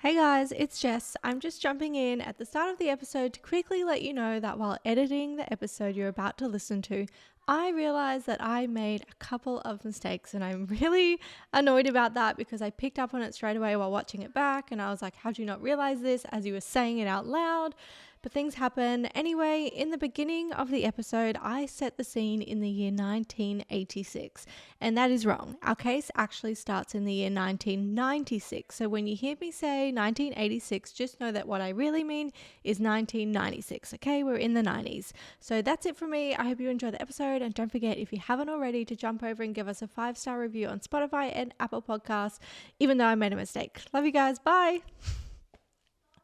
Hey guys, it's Jess. I'm just jumping in at the start of the episode to quickly let you know that while editing the episode you're about to listen to, I realized that I made a couple of mistakes and I'm really annoyed about that because I picked up on it straight away while watching it back and I was like, how do you not realize this as you were saying it out loud? But things happen. Anyway, in the beginning of the episode, I set the scene in the year 1986, and that is wrong. Our case actually starts in the year 1996. So when you hear me say 1986, just know that what I really mean is 1996. Okay, we're in the 90s. So that's it for me. I hope you enjoy the episode, and don't forget, if you haven't already, to jump over and give us a 5-star review on Spotify and Apple Podcasts, even though I made a mistake. Love you guys. Bye.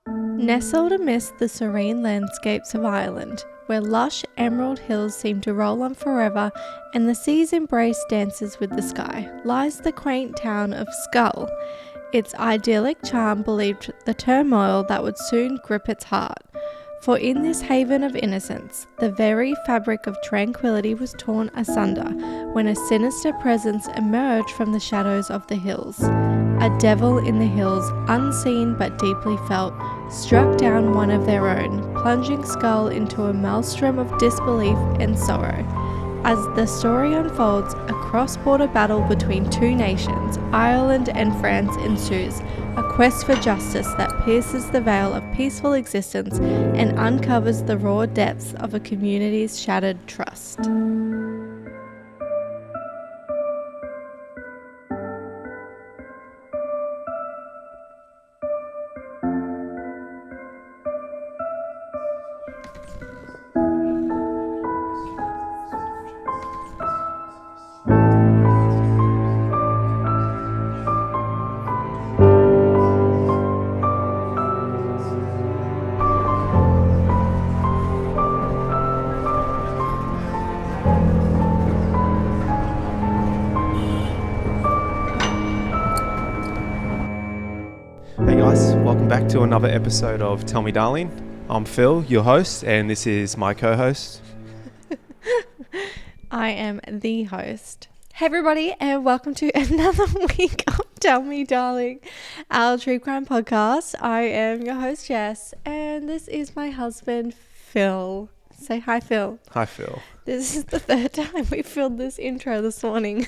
Nestled amidst the serene landscapes of Ireland, where lush emerald hills seem to roll on forever and the sea's embrace dances with the sky, lies the quaint town of Skull. Its idyllic charm believed the turmoil that would soon grip its heart. For in this haven of innocence, the very fabric of tranquility was torn asunder when a sinister presence emerged from the shadows of the hills. A devil in the hills, unseen but deeply felt, struck down one of their own, plunging Skull into a maelstrom of disbelief and sorrow. As the story unfolds, a cross-border battle between two nations, Ireland and France, ensues, a quest for justice that pierces the veil of peaceful existence and uncovers the raw depths of a community's shattered trust. Hey guys, welcome back to another episode of Tell Me Darling. I'm Phil, your host, and this is my co-host. I am the host. Hey everybody, and welcome to another week of Tell Me Darling, our true crime podcast. I am your host Jess, and this is my husband Phil. Say hi, Phil. Hi, Phil. This is the third time we filmed this intro this morning.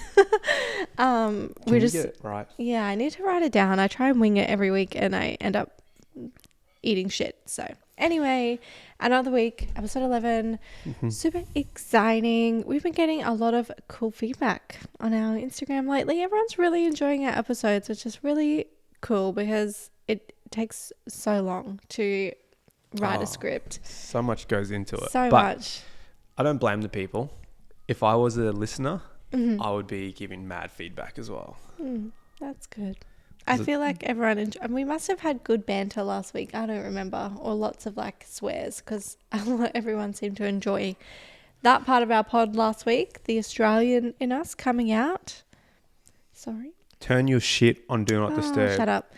Can you get it right? Yeah, I need to write it down. I try and wing it every week and I end up eating shit. So anyway, another week, episode 11. Super exciting. We've been getting a lot of cool feedback on our Instagram lately. Everyone's really enjoying our episodes, which is really cool because it takes so long to write a script. So much goes into it. So much. I don't blame the people. If I was a listener, I would be giving mad feedback as well. That's good. I feel like everyone and we must have had good banter last week. I don't remember, or lots of like swears, because everyone seemed to enjoy that part of our pod last week. The Australian in us coming out. Sorry. Turn your shit on Do Not Disturb. Shut up.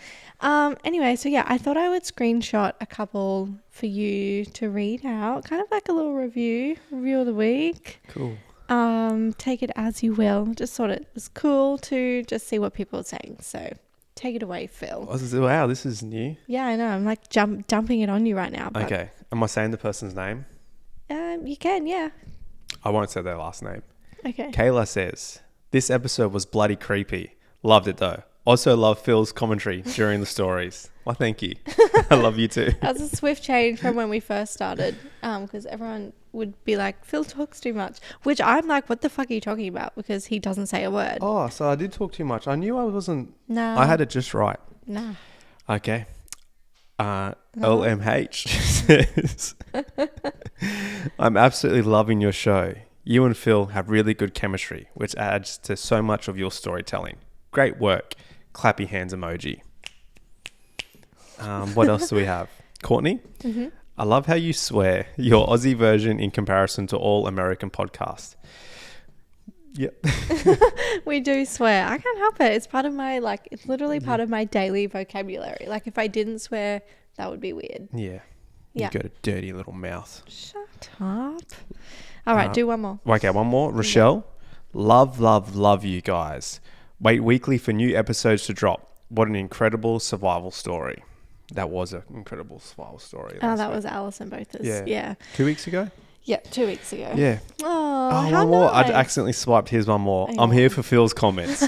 Anyway, so yeah, I thought I would screenshot a couple for you to read out, kind of like a little review of the week. Cool. Take it as you will. Just thought it was cool to just see what people are saying. So take it away, Phil. Wow, this is new. Yeah, I know. I'm like dumping it on you right now. But, Okay. Am I saying the person's name? you can, yeah. I won't say their last name. Okay. Kayla says, this episode was bloody creepy. Loved it though. Also love Phil's commentary during the stories. Well, thank you. I love you too. That was a swift change from when we first started, because everyone would be like, Phil talks too much, which I'm like, what the fuck are you talking about? Because he doesn't say a word. Oh, so I did talk too much. I knew I wasn't. No. I had it just right. No. Okay. LMH says, I'm absolutely loving your show. You and Phil have really good chemistry, which adds to so much of your storytelling. Great work. Clappy hands emoji. What else do we have? Courtney? I love how you swear, your Aussie version in comparison to all American podcasts. Yep. We do swear. I can't help it. It's part of my, it's literally part of my daily vocabulary. Like, if I didn't swear, that would be weird. Yeah. Yeah. You've got a dirty little mouth. Shut up. All right, do one more. Okay, one more. Rochelle, love you guys. Wait weekly for new episodes to drop. What an incredible survival story. That was an incredible survival story. Oh, that was Alice and Bothers. Yeah. 2 weeks ago? Yeah, 2 weeks ago. Yeah. Oh, Oh, how one more. nice. I accidentally swiped. Here's one more. Hang I'm on. here for Phil's comments.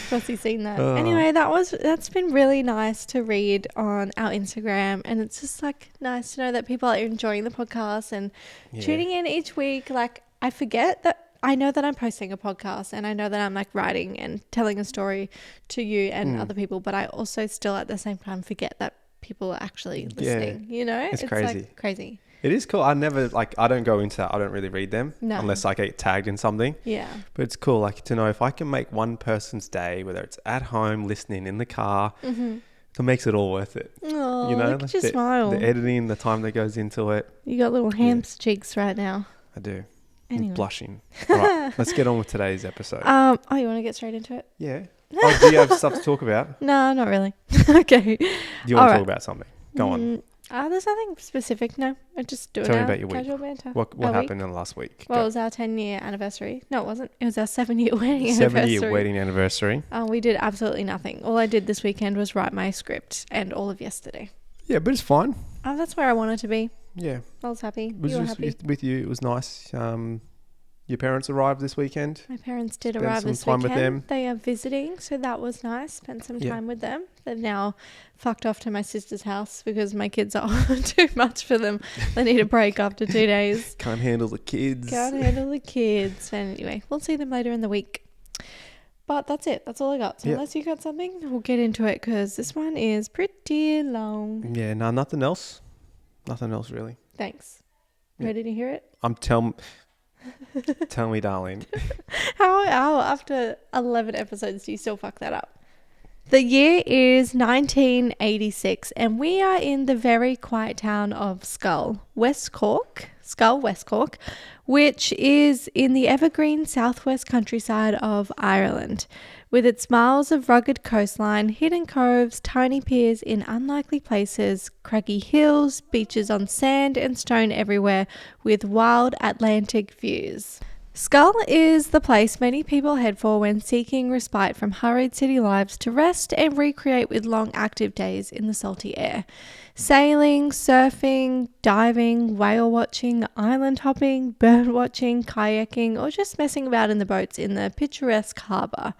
Crossy seen that. Oh. Anyway, that's been really nice to read on our Instagram, and it's just like nice to know that people are enjoying the podcast and tuning in each week. Like, I forget that I know that I'm posting a podcast, and I know that I'm like writing and telling a story to you and other people, but I also still at the same time forget that people are actually listening. You know, it's crazy. like crazy. It is cool. I don't go into that. I don't really read them unless I get tagged in something. Yeah. But it's cool, like, to know if I can make one person's day, whether it's at home, listening in the car, it makes it all worth it. Oh, You know, look like at your smile. the editing, the time that goes into it. You got little ham's cheeks right now. I do. Anyway. I'm blushing. All right, let's get on with today's episode. Oh, you want to get straight into it? Yeah. Oh, do you have stuff to talk about? No, not really. Okay. Do you want to talk about something? Go on. There's nothing specific. No, I just do it. Tell me about your week. Casual banter. What happened in the last week? Well, it was our 10-year anniversary. No, it wasn't. It was our 7-year wedding anniversary. 7-year wedding anniversary. We did absolutely nothing. All I did this weekend was write my script and all of yesterday. Yeah, but it's fine. Oh, that's where I wanted to be. Yeah. I was happy. Was You were just happy. with you. It was nice. Your parents arrived this weekend. My parents did Spent arrive some this time weekend. with them. They are visiting, so that was nice. Spent some time with them. They're now fucked off to my sister's house because my kids are too much for them. They need a break after 2 days. Can't handle the kids. Can't handle the kids. And anyway, we'll see them later in the week. But that's it. That's all I got. So unless you got something, we'll get into it because this one is pretty long. Yeah, no, nothing else. Nothing else really. Thanks. Yeah. Ready to hear it? Tell me, darling. How after 11 episodes do you still fuck that up? The year is 1986 and we are in the very quiet town of Skull, West Cork, which is in the evergreen southwest countryside of Ireland. With its miles of rugged coastline, hidden coves, tiny piers in unlikely places, craggy hills, beaches on sand and stone everywhere, with wild Atlantic views. Skull is the place many people head for when seeking respite from hurried city lives to rest and recreate with long active days in the salty air. Sailing, surfing, diving, whale watching, island hopping, bird watching, kayaking, or just messing about in the boats in the picturesque harbour.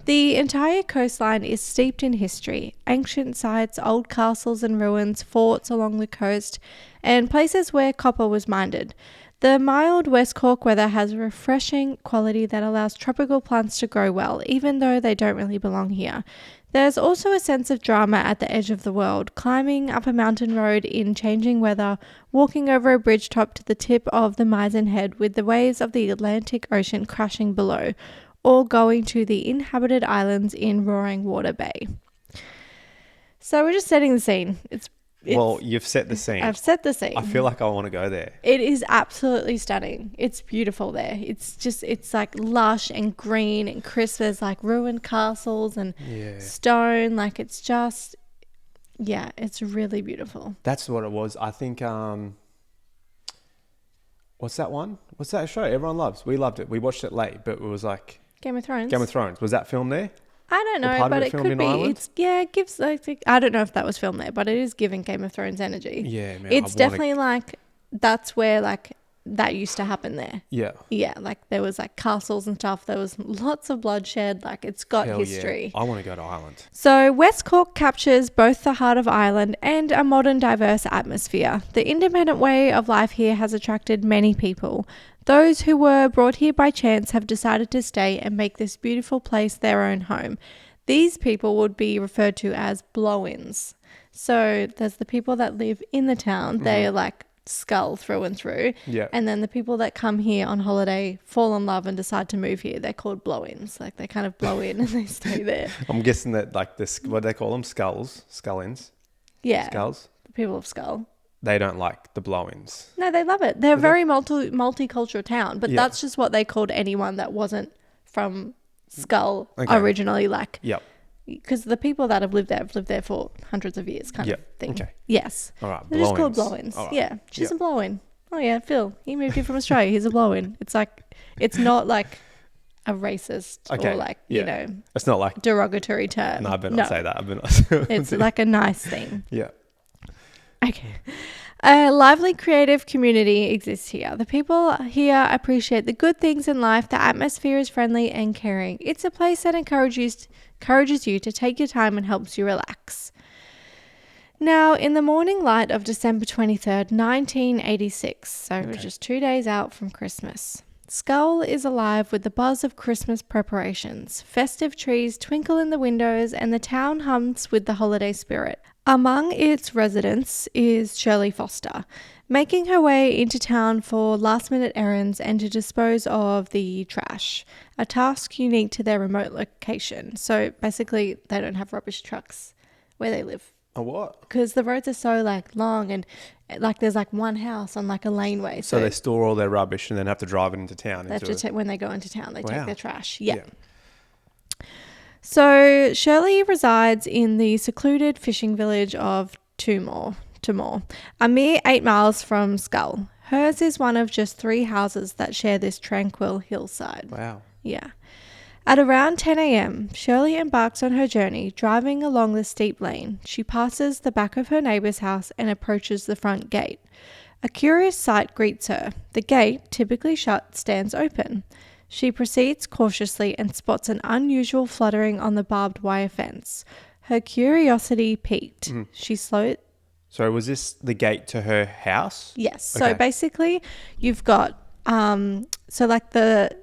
The entire coastline is steeped in history, ancient sites, old castles and ruins, forts along the coast, and places where copper was mined. The mild West Cork weather has a refreshing quality that allows tropical plants to grow well, even though they don't really belong here. There's also a sense of drama at the edge of the world, climbing up a mountain road in changing weather, walking over a bridge top to the tip of the Mizen Head with the waves of the Atlantic Ocean crashing below, or going to the inhabited islands in Roaring Water Bay. So we're just setting the scene. Well, you've set the scene. I've set the scene. I feel like I want to go there. It is absolutely stunning. It's beautiful there. It's like lush and green and crisp. There's like ruined castles and stone. Like it's just, it's really beautiful. That's what it was. I think, what's that one? What's that show everyone loves? We loved it. We watched it late, but it was like Game of Thrones. Game of Thrones. Was that filmed there? I don't know, but it could be. Ireland? It gives like I don't know if that was filmed there, but it is giving Game of Thrones energy. Yeah, man. It's definitely like that's where like that used to happen there. Yeah. Yeah, like there was like castles and stuff. There was lots of bloodshed. Like it's got history. Yeah. I want to go to Ireland. So West Cork captures both the heart of Ireland and a modern diverse atmosphere. The independent way of life here has attracted many people. Those who were brought here by chance have decided to stay and make this beautiful place their own home. These people would be referred to as blow-ins. So there's the people that live in the town. They are like Skull through and through. Yeah. And then the people that come here on holiday, fall in love and decide to move here, they're called blow-ins. Like they kind of blow in and they stay there. I'm guessing that like this, what do they call them? Skull-ins? Yeah. Skulls? The people of Skull. They don't like the blow-ins. No, they love it. They're a very multicultural town, but that's just what they called anyone that wasn't from Skull originally. Like, because the people that have lived there for hundreds of years, kind of thing. Okay. Yes. All right. They're just called blow-ins. Right. Yeah. She's a blow-in. Oh yeah, Phil. He moved here from Australia. He's a blow-in. It's like, it's not like a racist Okay. or like, Yeah. you know, It's not like, derogatory term. no, I better not say that. I better not. It's like a nice thing. Yeah. Okay. A lively creative community exists here. The people here appreciate the good things in life. The atmosphere is friendly and caring. It's a place that encourages you to take your time and helps you relax. Now, in the morning light of December 23rd, 1986, so we're just 2 days out from Christmas, Skull is alive with the buzz of Christmas preparations. Festive trees twinkle in the windows and the town hums with the holiday spirit. Among its residents is Shirley Foster, making her way into town for last-minute errands and to dispose of the trash, a task unique to their remote location. So basically, they don't have rubbish trucks where they live. A what? Because the roads are so like long and like there's like one house on like a laneway. So they store all their rubbish and then have to drive it into town. They have to when they go into town, they take their trash. Yeah. So Shirley resides in the secluded fishing village of Tumor, a mere 8 miles from Skull. Hers is one of just 3 houses that share this tranquil hillside. Wow. Yeah. At around 10 a.m., Shirley embarks on her journey, driving along the steep lane. She passes the back of her neighbour's house and approaches the front gate. A curious sight greets her. The gate, typically shut, stands open. She proceeds cautiously and spots an unusual fluttering on the barbed wire fence. Her curiosity piqued. She slowed... So was this the gate to her house? Yes. Okay. So basically, you've got... so like the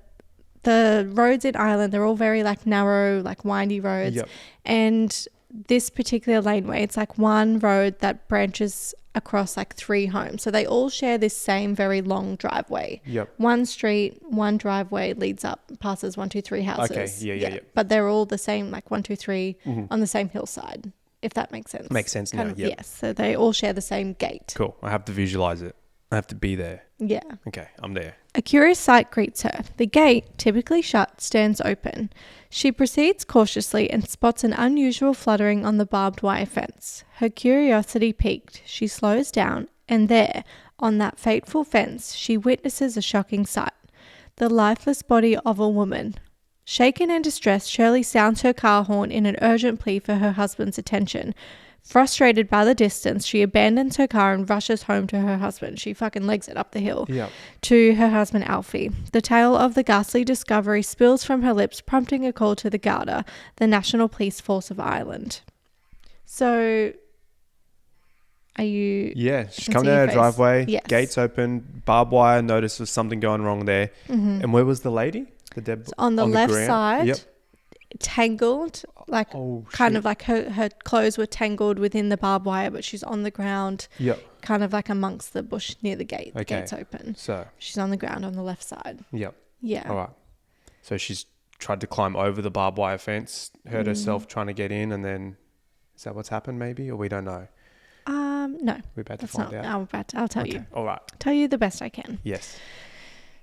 roads in Ireland, they're all very like narrow, like windy roads. Yep. And this particular laneway, it's like one road that branches across like 3 homes. So they all share this same very long driveway. Yep. One street, one driveway leads up, passes 1, 2, 3 houses. Okay. Yeah. But they're all the same, like 1, 2, 3 on the same hillside, if that makes sense. Makes sense now. Yep. Yes. So they all share the same gate. Cool. I have to visualize it. I have to be there. Yeah. Okay. I'm there. A curious sight greets her. The gate, typically shut, stands open. She proceeds cautiously and spots an unusual fluttering on the barbed wire fence. Her curiosity piqued. She slows down, and there, on that fateful fence, she witnesses a shocking sight. The lifeless body of a woman. Shaken and distressed, Shirley sounds her car horn in an urgent plea for her husband's attention. Frustrated by the distance, she abandons her car and rushes home to her husband. She fucking legs it up the hill to her husband, Alfie. The tale of the ghastly discovery spills from her lips, prompting a call to the Garda, the National Police Force of Ireland. So, are you... Yeah, she's coming down her driveway, gates open, barbed wire, notice there's something going wrong there. And where was the lady? The dead on the left side. Yep. Tangled, like kind of like her clothes were tangled within the barbed wire, but she's on the ground, kind of like amongst the bush near the gate. The gate's open, so she's on the ground on the left side. Yeah. All right. So she's tried to climb over the barbed wire fence, hurt herself trying to get in, and then is that what's happened? Maybe, or we don't know. No, we're about to find out. I'll tell you. All right. Tell you the best I can. Yes.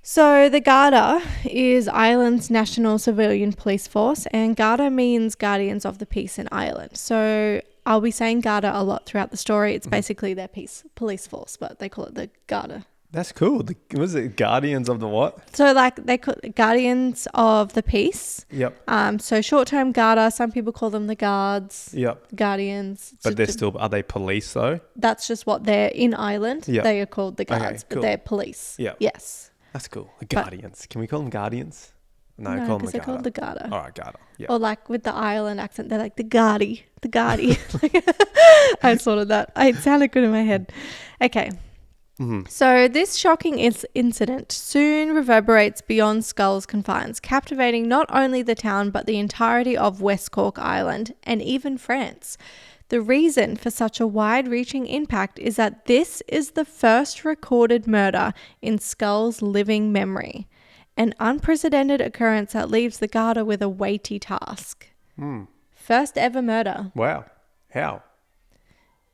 So the Garda is Ireland's national civilian police force, and Garda means Guardians of the Peace in Ireland. So I'll be saying Garda a lot throughout the story. It's basically their police force, but they call it the Garda. That's cool. Was it Guardians of the what? So like they call it Guardians of the Peace. Yep. So short-term Garda, some people call them the Guards. Yep. Guardians. But are they police though? That's just what they're in Ireland. Yep. They are called the Guards, okay, cool. but they're police. Yeah. Yes. That's cool. The Guardians. Can we call them Guardians? No, call them the Garda. They're called the Garda. All right, Garda. Yeah. Or like with the Ireland accent, they're like the Gardy. I sorted that. It sounded good in my head. Okay. So this shocking incident soon reverberates beyond Skull's confines, captivating not only the town but the entirety of West Cork Island and even France. The reason for such a wide-reaching impact is that this is the first recorded murder in Skull's living memory, an unprecedented occurrence that leaves the Garda with a weighty task. First ever murder. Wow. How?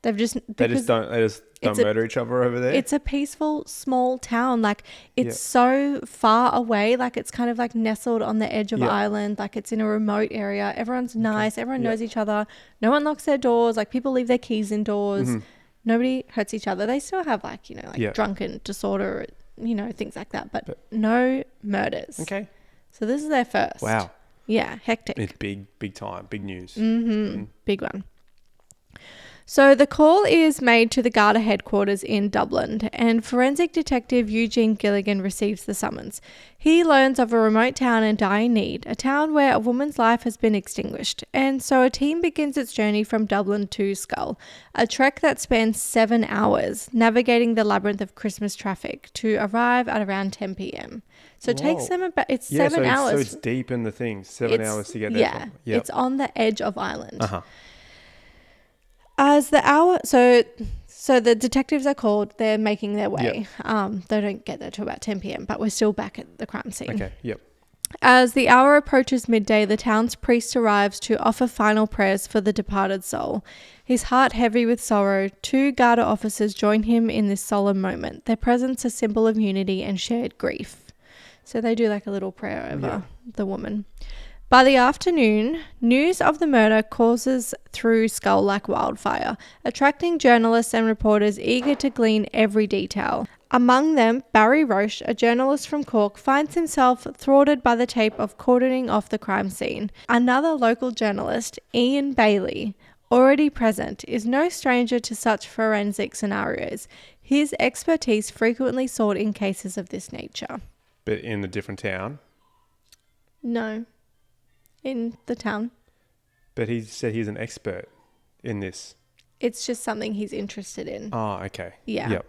They just don't murder each other over there? It's a peaceful, small town. Like, it's so far away. Like, it's kind of like nestled on the edge of Ireland. Like, it's in a remote area. Everyone's nice. Everyone knows each other. No one locks their doors. Like, people leave their keys indoors. Nobody hurts each other. They still have, like, drunken disorder, things like that. But no murders. Okay. So this is their first. Wow. Yeah, hectic. It's big time. Big news. Big one. So the call is made to the Garda headquarters in Dublin, and forensic detective Eugene Gilligan receives the summons. He learns of a remote town in dire need, a town where a woman's life has been extinguished, and so a team begins its journey from Dublin to Skull, a trek that spans 7 hours, navigating the labyrinth of Christmas traffic to arrive at around 10 p.m. So it takes them about, it's 7 hours. So it's deep in the thing, 7 hours to get there. Yeah, it's on the edge of Ireland. Uh-huh. As the hour, so the detectives are called, they're making their way. They don't get there till about 10 p.m, but we're still back at the crime scene. Okay, yep. As the hour approaches midday, the town's priest arrives to offer final prayers for the departed soul. His heart heavy with sorrow, 2 Garda officers join him in this solemn moment, their presence a symbol of unity and shared grief. So they do like a little prayer over the woman. By the afternoon, news of the murder courses through Skull like wildfire, attracting journalists and reporters eager to glean every detail. Among them, Barry Roche, a journalist from Cork, finds himself thwarted by the tape of cordoning off the crime scene. Another local journalist, Ian Bailey, already present, is no stranger to such forensic scenarios. His expertise frequently sought in cases of this nature. But in a different town? No. In the town. But he said he's an expert in this. It's just something he's interested in. Oh, okay. Yeah. Yep.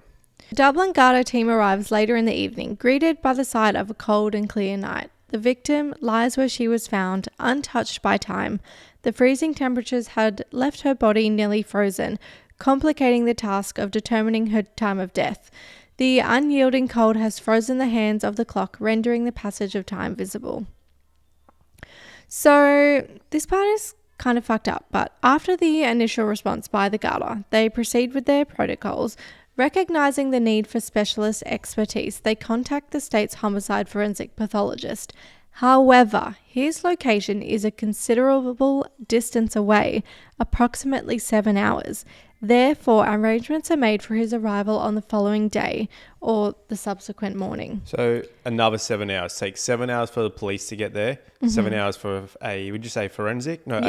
The Dublin Garda team arrives later in the evening, greeted by the sight of a cold and clear night. The victim lies where she was found, untouched by time. The freezing temperatures had left her body nearly frozen, complicating the task of determining her time of death. The unyielding cold has frozen the hands of the clock, rendering the passage of time visible. So this part is kind of fucked up, but after the initial response by the Garda, they proceed with their protocols. Recognizing the need for specialist expertise, they contact the state's homicide forensic pathologist. However, his location is a considerable distance away, approximately 7 hours. Therefore, arrangements are made for his arrival on the following day or the subsequent morning. So another 7 hours. Takes 7 hours for the police to get there. 7 hours for would you say forensic? No,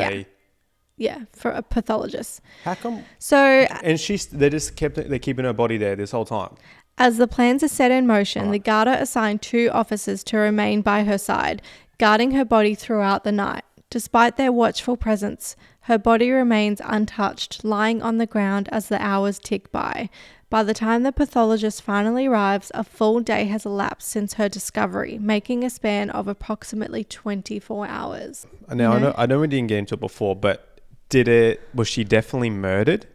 Yeah, for a pathologist. How come? So, And they're keeping her body there this whole time. As the plans are set in motion, the Garda assigned 2 officers to remain by her side, guarding her body throughout the night. Despite their watchful presence, her body remains untouched, lying on the ground as the hours tick by. By the time the pathologist finally arrives, a full day has elapsed since her discovery, making a span of approximately 24 hours. Now, I know we didn't get into it before, but was she definitely murdered?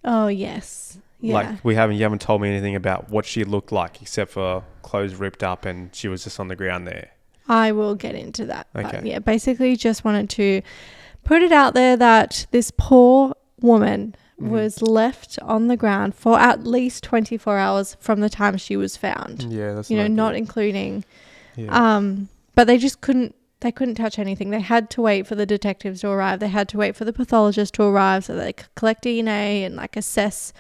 Oh, yes. Yeah. Like you haven't told me anything about what she looked like except for clothes ripped up and she was just on the ground there. I will get into that. Okay. But yeah, basically just wanted to put it out there that this poor woman was left on the ground for at least 24 hours from the time she was found. Yeah, that's not including but they just couldn't touch anything. They had to wait for the detectives to arrive. They had to wait for the pathologist to arrive so they could collect DNA and assess,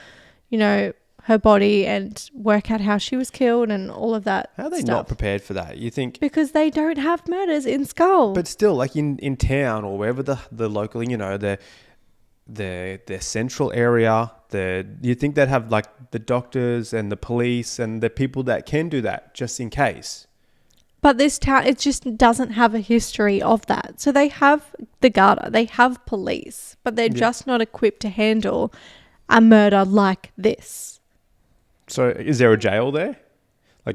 her body and work out how she was killed and all of that. How are they stuff. not prepared for that? You think? Because they don't have murders in Skull. But still, in town or wherever the local, the central area, you think they'd have the doctors and the police and the people that can do that just in case. But this town, it just doesn't have a history of that. So they have the Garda, they have police, but they're just not equipped to handle a murder like this. So is there a jail there?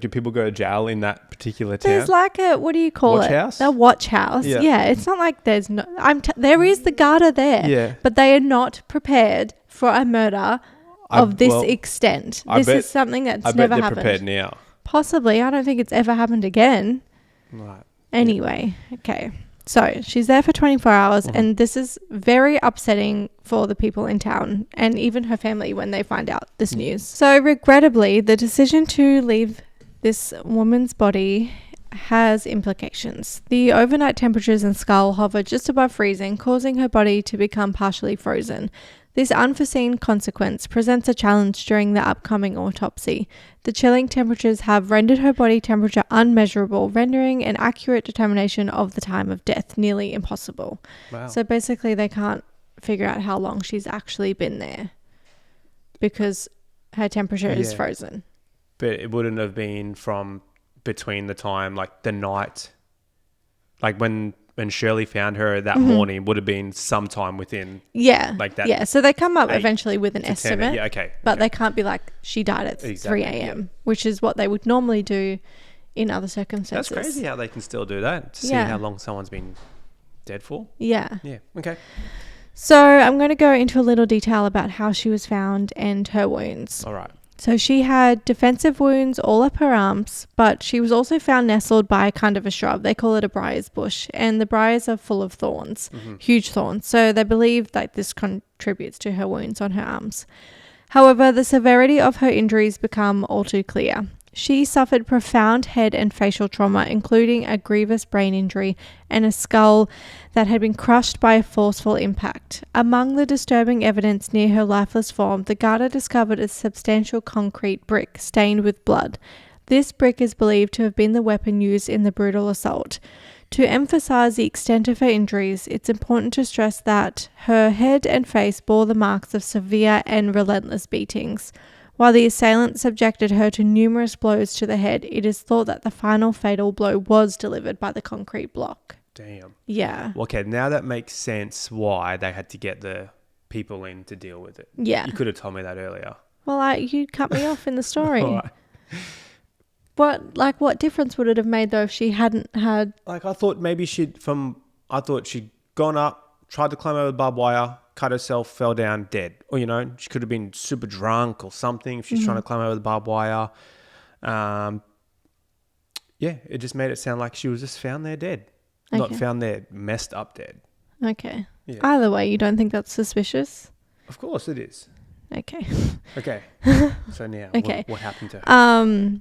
Do people go to jail in that particular town? There's what do you call watch it? House? A watch house. Yeah. It's not like there's no, there is the Garda there. Yeah. But they are not prepared for a murder of this extent. This is something that's never happened. I bet they're prepared now. Possibly. I don't think it's ever happened again. Right. Anyway, okay. So she's there for 24 hours and this is very upsetting for the people in town and even her family when they find out this news. So regrettably, the decision to leave this woman's body has implications. The overnight temperatures in Skull hover just above freezing, causing her body to become partially frozen. This unforeseen consequence presents a challenge during the upcoming autopsy. The chilling temperatures have rendered her body temperature unmeasurable, rendering an accurate determination of the time of death nearly impossible. Wow. So basically they can't figure out how long she's actually been there because her temperature is frozen. But it wouldn't have been from between the time, like the night, like when Shirley found her that morning, would have been sometime within like that. Yeah, so they come up eventually with an 10. estimate. Yeah, okay. But they can't be like, she died at 3 a.m., which is what they would normally do in other circumstances. That's crazy how they can still do that, to see how long someone's been dead for. Yeah. Yeah, okay. So I'm going to go into a little detail about how she was found and her wounds. All right. So she had defensive wounds all up her arms, but she was also found nestled by kind of a shrub. They call it a briar's bush, and the briars are full of thorns, huge thorns. So they believe that this contributes to her wounds on her arms. However, the severity of her injuries become all too clear. She suffered profound head and facial trauma, including a grievous brain injury and a skull that had been crushed by a forceful impact. Among the disturbing evidence near her lifeless form, the Garda discovered a substantial concrete brick stained with blood. This brick is believed to have been the weapon used in the brutal assault. To emphasize the extent of her injuries, it's important to stress that her head and face bore the marks of severe and relentless beatings. While the assailant subjected her to numerous blows to the head, it is thought that the final fatal blow was delivered by the concrete block. Damn. Yeah. Okay, now that makes sense why they had to get the people in to deal with it. Yeah. You could have told me that earlier. Well, you cut me off in the story. All right. What difference would it have made though if she hadn't had... Like I thought maybe she'd gone up, tried to climb over the barbed wire, cut herself, fell down, dead. Or, she could have been super drunk or something if she's trying to climb over the barbed wire. It just made it sound like she was just found there dead. Okay. Not found there messed up dead. Okay. Yeah. Either way, you don't think that's suspicious? Of course it is. Okay. Okay. So now, okay. What happened to her?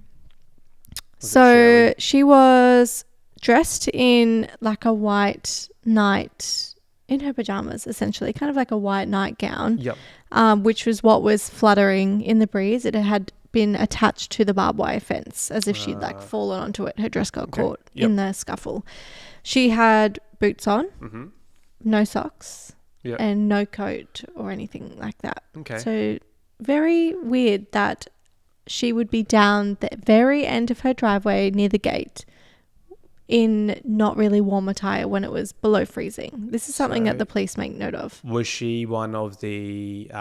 So she was dressed in like a white night... in her pajamas, essentially, kind of like a white nightgown, which was what was fluttering in the breeze. It had been attached to the barbed wire fence as if she'd fallen onto it. Her dress got caught in the scuffle. She had boots on, no socks, and no coat or anything like that. Okay. So very weird that she would be down the very end of her driveway near the gate in not really warm attire when it was below freezing. This is something that the police make note of. Was she one of the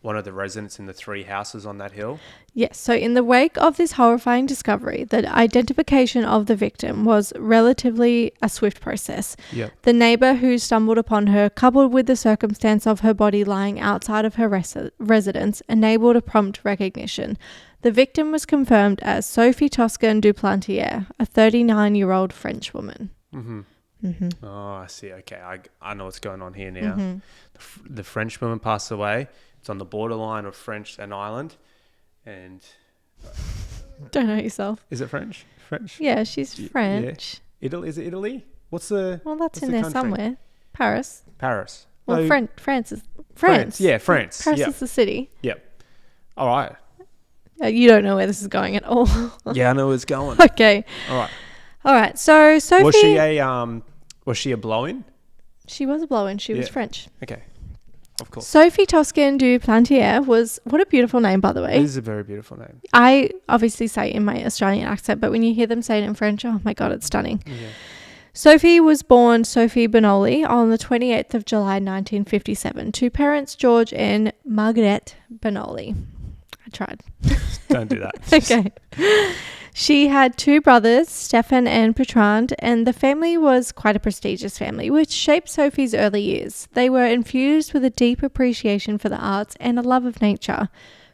residents in the 3 houses on that hill? Yes. So in the wake of this horrifying discovery, the identification of the victim was relatively a swift process. Yep. The neighbour who stumbled upon her, coupled with the circumstance of her body lying outside of her residence, enabled a prompt recognition. The victim was confirmed as Sophie Toscan du Plantier, a 39-year-old French woman. Oh, I see. Okay, I know what's going on here now. The French woman passed away. It's on the borderline of French and Ireland. And don't know yourself. Is it French? Yeah, she's French. Yeah. Italy? Is it Italy? What's the... Well, that's in there country? Somewhere. Paris. Well, France is... France. Yeah, France. Paris is the city. Yep. All right. You don't know where this is going at all. Yeah, I know where it's going. Okay. All right. So Sophie... Was she a blow-in? She was a blow-in. She was French. Okay. Of course. Sophie Toscan du Plantier was... What a beautiful name, by the way. It is a very beautiful name. I obviously say it in my Australian accent, but when you hear them say it in French, oh my God, it's stunning. Yeah. Sophie was born Sophie Benoli on the 28th of July 1957 to parents George and Margaret Benoli. I tried. Don't do that. Okay. She had 2 brothers, Stefan and Bertrand, and the family was quite a prestigious family, which shaped Sophie's early years. They were infused with a deep appreciation for the arts and a love of nature.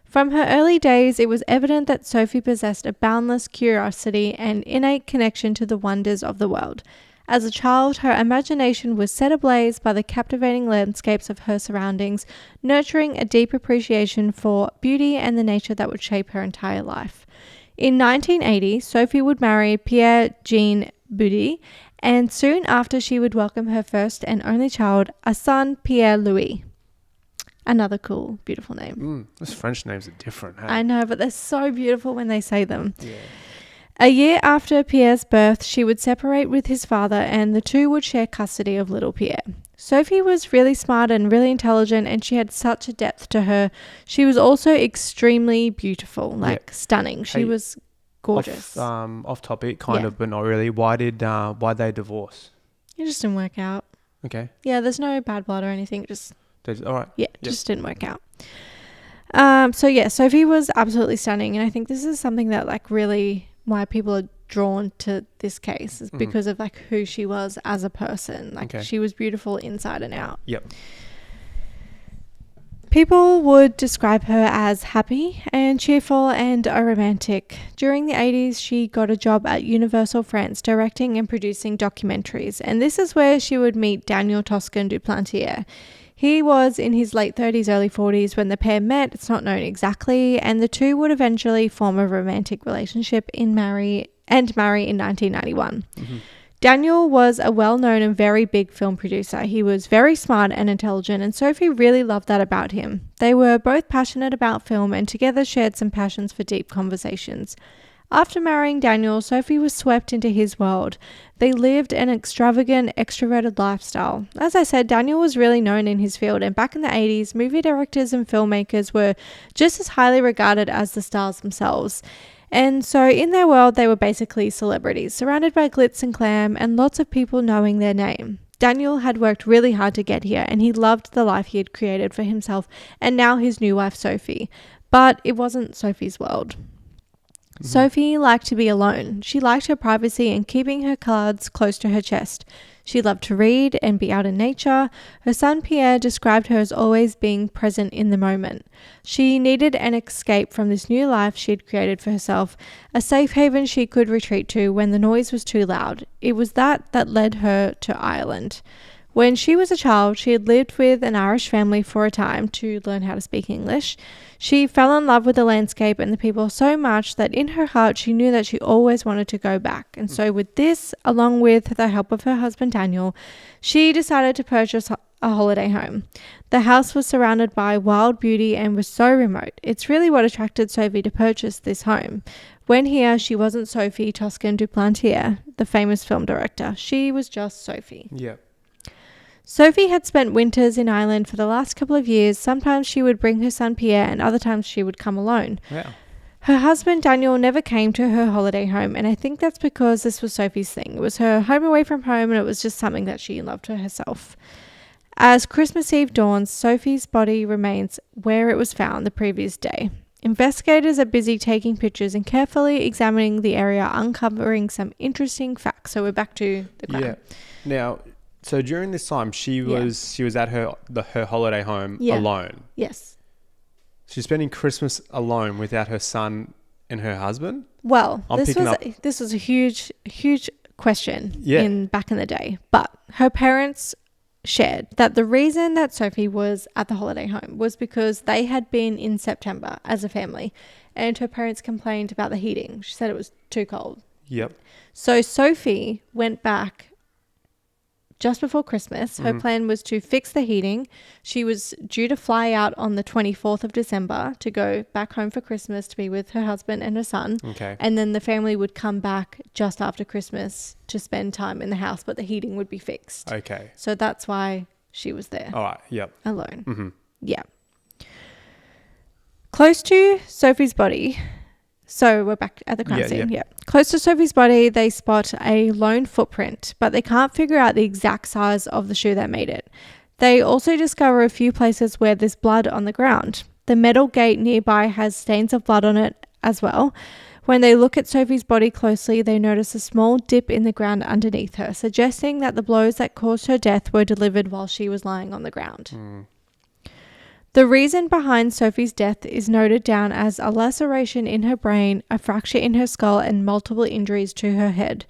From her early days, it was evident that Sophie possessed a boundless curiosity and innate connection to the wonders of the world. As a child, her imagination was set ablaze by the captivating landscapes of her surroundings, nurturing a deep appreciation for beauty and the nature that would shape her entire life. In 1980, Sophie would marry Pierre-Jean Boudy, and soon after she would welcome her first and only child, a son, Pierre-Louis. Another cool, beautiful name. Those French names are different. Hey? I know, but they're so beautiful when they say them. Yeah. A year after Pierre's birth, she would separate with his father and the two would share custody of little Pierre. Sophie was really smart and really intelligent and she had such a depth to her. She was also extremely beautiful, stunning. She was gorgeous. Off topic, kind of, but not really. Why they divorce? It just didn't work out. Okay. Yeah, there's no bad blood or anything. All right. Yeah, just didn't work out. Sophie was absolutely stunning. And I think this is something that really why people are drawn to this case is because of who she was as a person. She was beautiful inside and out. Yep. People would describe her as happy and cheerful and a romantic. During the 80s, she got a job at Universal France directing and producing documentaries. And this is where she would meet Daniel Toscan du Plantier. He was in his late 30s, early 40s when the pair met. It's not known exactly. And the two would eventually form a romantic relationship and marry in 1991. Mm-hmm. Daniel was a well-known and very big film producer. He was very smart and intelligent, and Sophie really loved that about him. They were both passionate about film and together shared some passions for deep conversations. After marrying Daniel, Sophie was swept into his world. They lived an extravagant, extroverted lifestyle. As I said, Daniel was really known in his field, and back in the 80s, movie directors and filmmakers were just as highly regarded as the stars themselves. And so in their world, they were basically celebrities, surrounded by glitz and glam and lots of people knowing their name. Daniel had worked really hard to get here, and he loved the life he had created for himself and now his new wife, Sophie. But it wasn't Sophie's world. Mm-hmm. Sophie liked to be alone. She liked her privacy and keeping her cards close to her chest. She loved to read and be out in nature. Her son Pierre described her as always being present in the moment. She needed an escape from this new life she had created for herself, a safe haven she could retreat to when the noise was too loud. It was that led her to Ireland. When she was a child, she had lived with an Irish family for a time to learn how to speak English. She fell in love with the landscape and the people so much that in her heart she knew that she always wanted to go back. And so with this, along with the help of her husband Daniel, she decided to purchase a holiday home. The house was surrounded by wild beauty and was so remote. It's really what attracted Sophie to purchase this home. When here, she wasn't Sophie Toscan du Plantier, the famous film director. She was just Sophie. Yeah. Sophie had spent winters in Ireland for the last couple of years. Sometimes she would bring her son Pierre and other times she would come alone. Wow. Her husband Daniel never came to her holiday home, and I think that's because this was Sophie's thing. It was her home away from home and it was just something that she loved for herself. As Christmas Eve dawns, Sophie's body remains where it was found the previous day. Investigators are busy taking pictures and carefully examining the area, uncovering some interesting facts. So we're back to the crime. Yeah. Now, so during this time, she was at her holiday home alone. Yes. She's spending Christmas alone without her son and her husband. Well, this was a huge question back in the day. But her parents shared that the reason that Sophie was at the holiday home was because they had been in September as a family, and her parents complained about the heating. She said it was too cold. Yep. So Sophie went back just before Christmas. Her plan was to fix the heating. She was due to fly out on the 24th of December to go back home for Christmas to be with her husband and her son. Okay. And then the family would come back just after Christmas to spend time in the house, but the heating would be fixed. Okay. So that's why she was there. All right. Yep. Alone. Mm-hmm. Yeah. Close to Sophie's body. So we're back at the crime scene. Yeah. Close to Sophie's body, they spot a lone footprint, but they can't figure out the exact size of the shoe that made it. They also discover a few places where there's blood on the ground. The metal gate nearby has stains of blood on it as well. When they look at Sophie's body closely, they notice a small dip in the ground underneath her, suggesting that the blows that caused her death were delivered while she was lying on the ground. The reason behind Sophie's death is noted down as a laceration in her brain, a fracture in her skull, and multiple injuries to her head.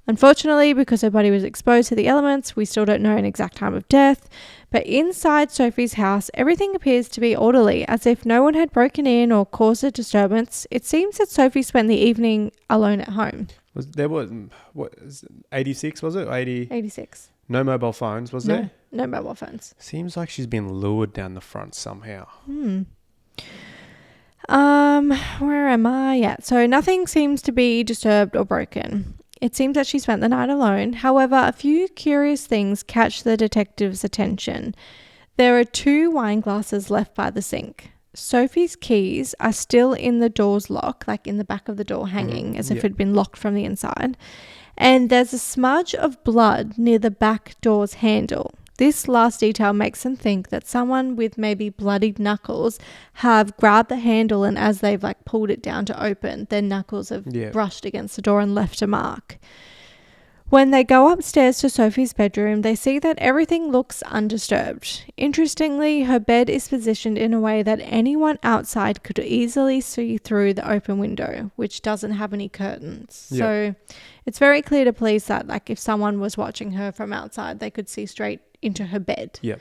Unfortunately, because her body was exposed to the elements, we still don't know an exact time of death. But inside Sophie's house, everything appears to be orderly, as if no one had broken in or caused a disturbance. It seems that Sophie spent the evening alone at home. 86, was it? 80? 86. No mobile phones, was there? No mobile phones. Seems like she's been lured down the front somehow. Where am I? Yeah. So nothing seems to be disturbed or broken. It seems that she spent the night alone. However, a few curious things catch the detective's attention. There are 2 wine glasses left by the sink. Sophie's keys are still in the door's lock, like in the back of the door hanging, as if it had been locked from the inside. And there's a smudge of blood near the back door's handle. This last detail makes them think that someone with maybe bloodied knuckles have grabbed the handle, and as they've like pulled it down to open, their knuckles have brushed against the door and left a mark. When they go upstairs to Sophie's bedroom, they see that everything looks undisturbed. Interestingly, her bed is positioned in a way that anyone outside could easily see through the open window, which doesn't have any curtains. Yep. So it's very clear to police that like if someone was watching her from outside, they could see straight into her bed. Yep.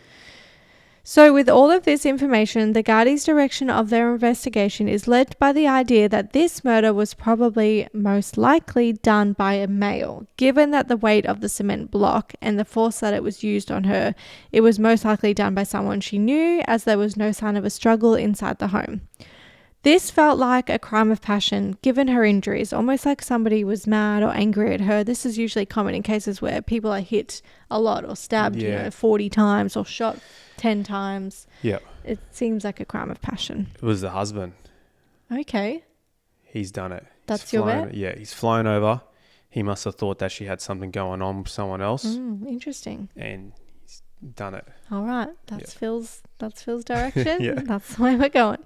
So with all of this information, the Garda's direction of their investigation is led by the idea that this murder was probably most likely done by a male. Given that the weight of the cement block and the force that it was used on her, it was most likely done by someone she knew, as there was no sign of a struggle inside the home. This felt like a crime of passion, given her injuries, almost like somebody was mad or angry at her. This is usually common in cases where people are hit a lot or stabbed 40 times or shot 10 times. Yeah. It seems like a crime of passion. It was the husband. Okay. He's done it. That's your bet? Yeah, he's flown over. He must have thought that she had something going on with someone else. Interesting. And he's done it. All right. That's Phil's direction. Yeah. That's the way we're going.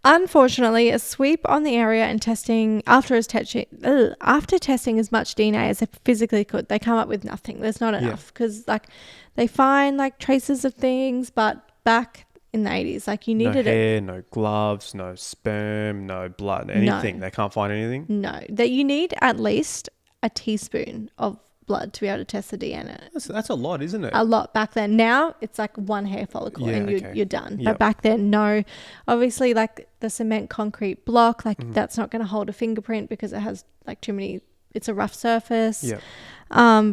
Unfortunately, a sweep on the area and testing after testing as much DNA as they physically could, they come up with nothing. There's not enough because like they find like traces of things, but back in the 80s, like you needed no hair, no gloves, no sperm, no blood, anything. No. They can't find anything. No, that you need at least a teaspoon of blood to be able to test the DNA. That's a lot, isn't it? A lot back then. Now it's like 1 hair follicle and you're done. Yep. But back then, no. Obviously, like the cement concrete block, like that's not going to hold a fingerprint because it has like too many. It's a rough surface. Yeah.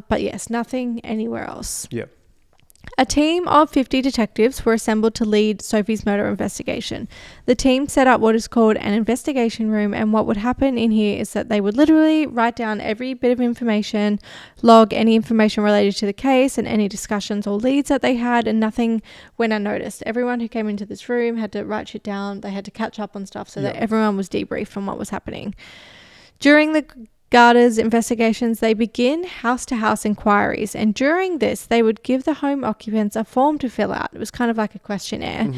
But yes, nothing anywhere else. Yep. A team of 50 detectives were assembled to lead Sophie's murder investigation. The team set up what is called an investigation room, and what would happen in here is that they would literally write down every bit of information, log any information related to the case and any discussions or leads that they had, and nothing went unnoticed. Everyone who came into this room had to write shit down. They had to catch up on stuff so that everyone was debriefed on what was happening. During the Garda's investigations, they begin house-to-house inquiries, and during this, they would give the home occupants a form to fill out. It was kind of like a questionnaire,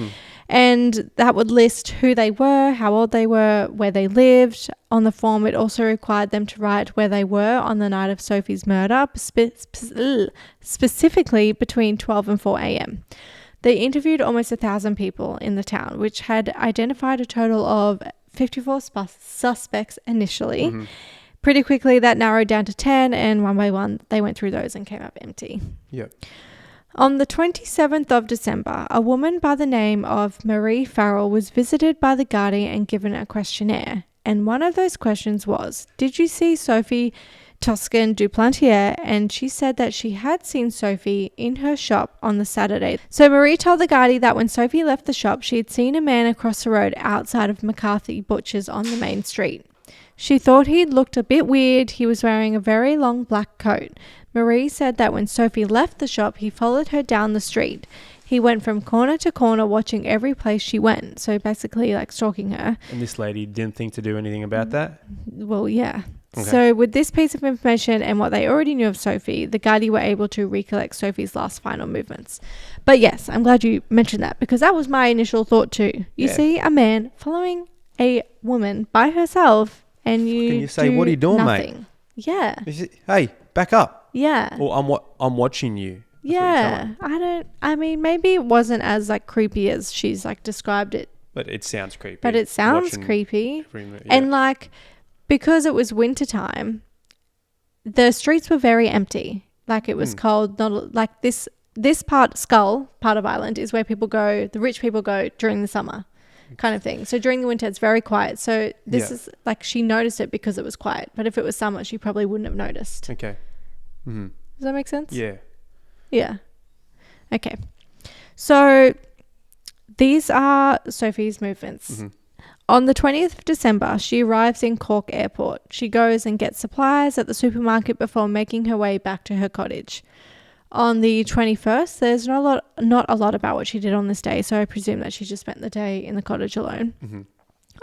and that would list who they were, how old they were, where they lived. On the form, it also required them to write where they were on the night of Sophie's murder, specifically between 12 and 4 a.m. They interviewed almost 1,000 people in the town, which had identified a total of 54 suspects initially. Pretty quickly, that narrowed down to 10, and one by one, they went through those and came up empty. Yep. On the 27th of December, a woman by the name of Marie Farrell was visited by the Garda and given a questionnaire. And one of those questions was, did you see Sophie Toscan du Plantier? And she said that she had seen Sophie in her shop on the Saturday. So Marie told the Garda that when Sophie left the shop, she had seen a man across the road outside of McCarthy Butcher's on the main street. She thought he looked a bit weird. He was wearing a very long black coat. Marie said that when Sophie left the shop, he followed her down the street. He went from corner to corner watching every place she went. So basically like stalking her. And this lady didn't think to do anything about that? Well, yeah. Okay. So with this piece of information and what they already knew of Sophie, the Gardaí were able to recollect Sophie's last final movements. But yes, I'm glad you mentioned that because that was my initial thought too. You see a man following a woman by herself and you say, what are you doing, nothing. mate? Yeah. Hey, back up. Yeah. Or I'm watching you. That's I mean, maybe it wasn't as like creepy as she's like described it. But it sounds creepy. But it sounds creepy. And like, because it was winter time, the streets were very empty. Like it was cold. Not like this part, Skull part of Ireland is where people go, the rich people go during the summer kind of thing. So during the winter, it's very quiet. So this is like, she noticed it because it was quiet. But if it was summer, she probably wouldn't have noticed. Okay. Does that make sense? Yeah. Yeah. Okay. So these are Sophie's movements. Mm-hmm. On the 20th of December, she arrives in Cork Airport. She goes and gets supplies at the supermarket before making her way back to her cottage. On the 21st, there's not a lot about what she did on this day, so I presume that she just spent the day in the cottage alone. Mm-hmm.